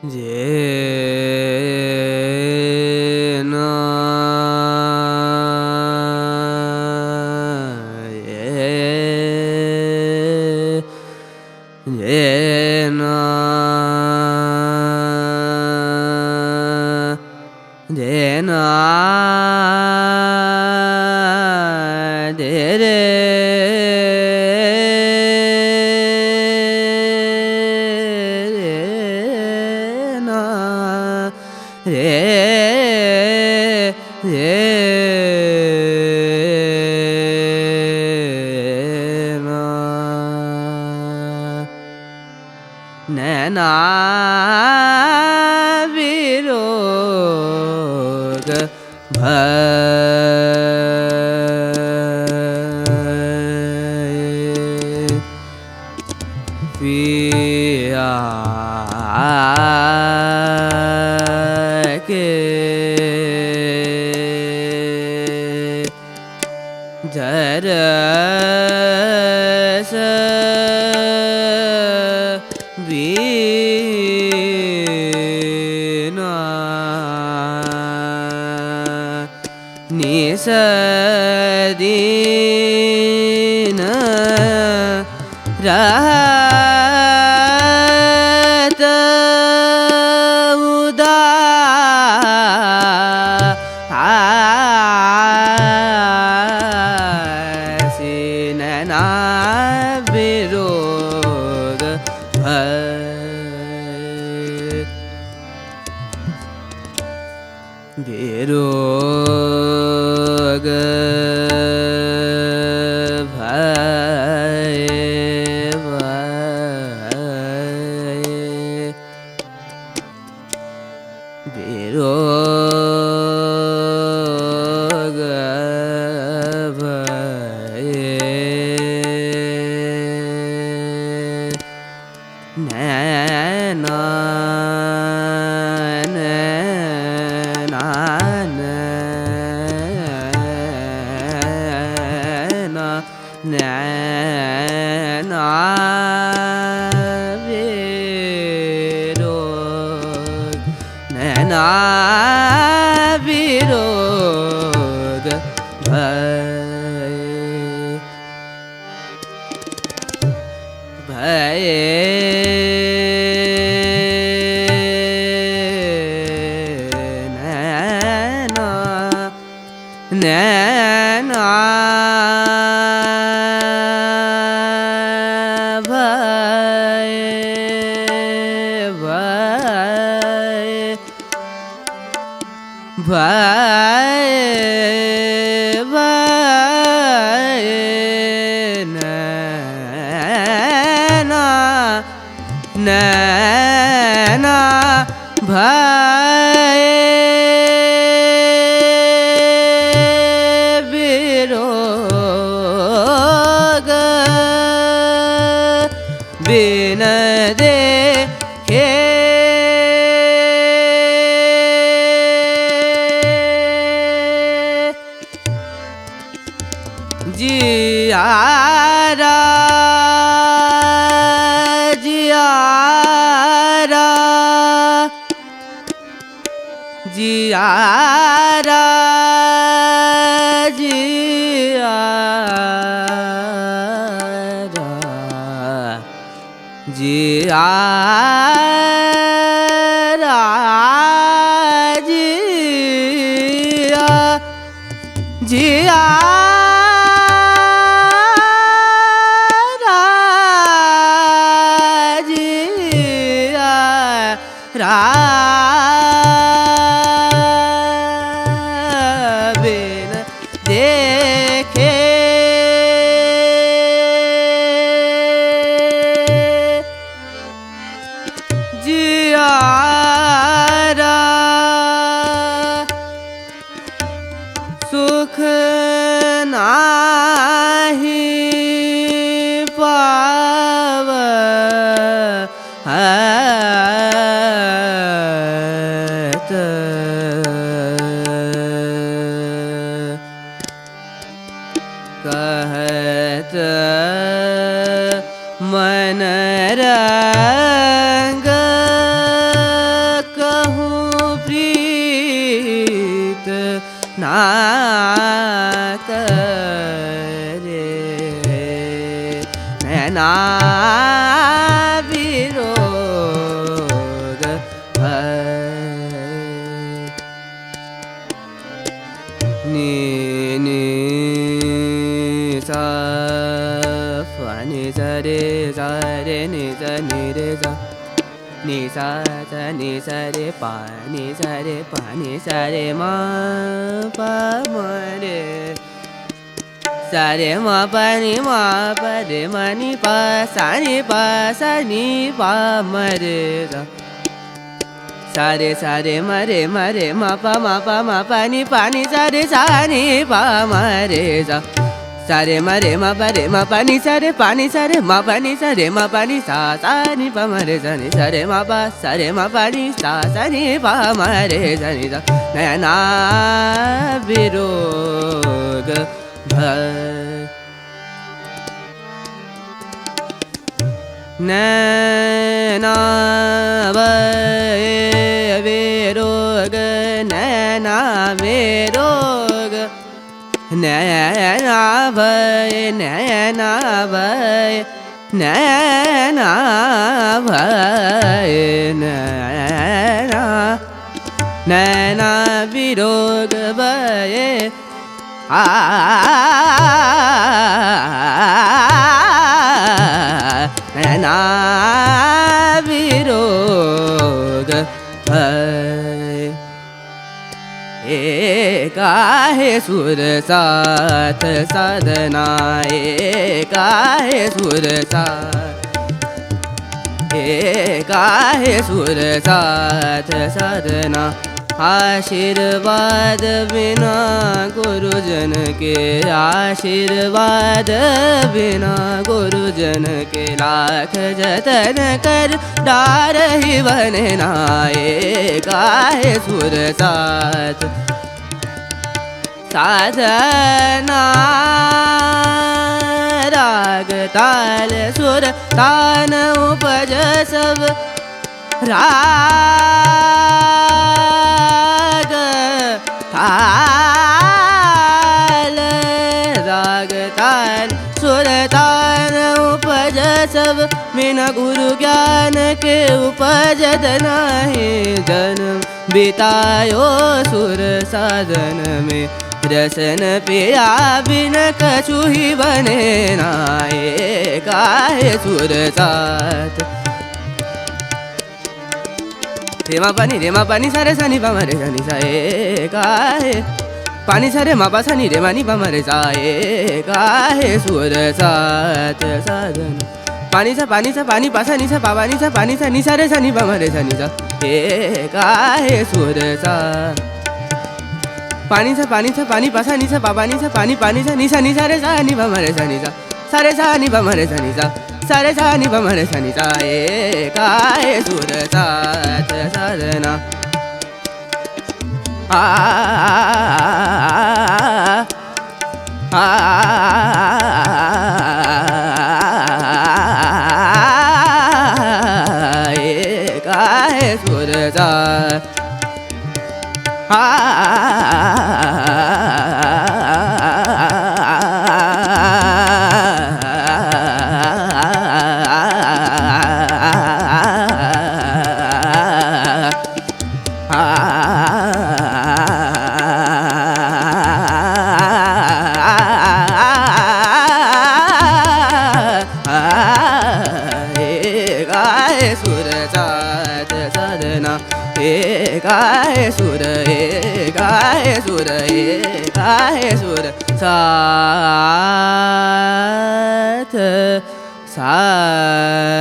je na je na je na de re नैना विरोग भय पिया के जरस बीना निसदीन रहत उदासी नैना विरोग विरोग भय विरोग भय नैना नैना विरोग नैना विरोग भय नैना नैना भय भय नैना नैना भय विरोग बिन देखे जियारा जियारा जियारा जियारा जियारा जिया जिया बिन देखे जियारा सुख ना करे नैना विरोग नी नी सा फा नि सा रे सा रे नि सा नि रे सा नि सा रे पा नि सा रे मा पा म रे सा रे मा पा रे मा नि पा सा नि पा म रे सा रे मा पा नि सा नि पा म रे सा रे मा पा नि सा रे मा पा नि सा नि पा म रे सा रे मा पा नि सा नि पा म रे नैना विरोग नैना विरोग नैना विरोग नैना भय नैना भय नैना भय नैना नैना विरोग भय नैना विरोग भय काहे सुर साथ साधना काहे सुर साथ साधना आशीर्वाद बिना गुरुजन के आशीर्वाद बिना गुरुजन के लाख जतन कर डार ही बनना काहे सुर साथ साधना राग ताल सुर तान उपज सब राग ताल सुर तान उपज सब बिना गुरु ज्ञान के उपजत नहीं जन्म बितायो सुर साधन में रसन पिया बिन कछु ही बने नाए काहे सुर साथ रे मा पानी सारे सा नि पा म रे सा नि सा काहे पानी सा रे मा पा सा नि रे मा नि पा म रे सा काहे सुर साथ साधन पानी सा पानी पा सा नि सा पानी सा नि सा रे सा नि पा म रे सा नि सा काहे सुर सा पानी सा पा सा नि सा पानी सा नि सा रे सा नि पा म रे सा नि सा सा रे सा नि पा म रे सा नि सा सा रे सा नि पा म रे सा नि सा काहे सुर साथ साधना काहे सुर साथ काहे सुर साथ साधना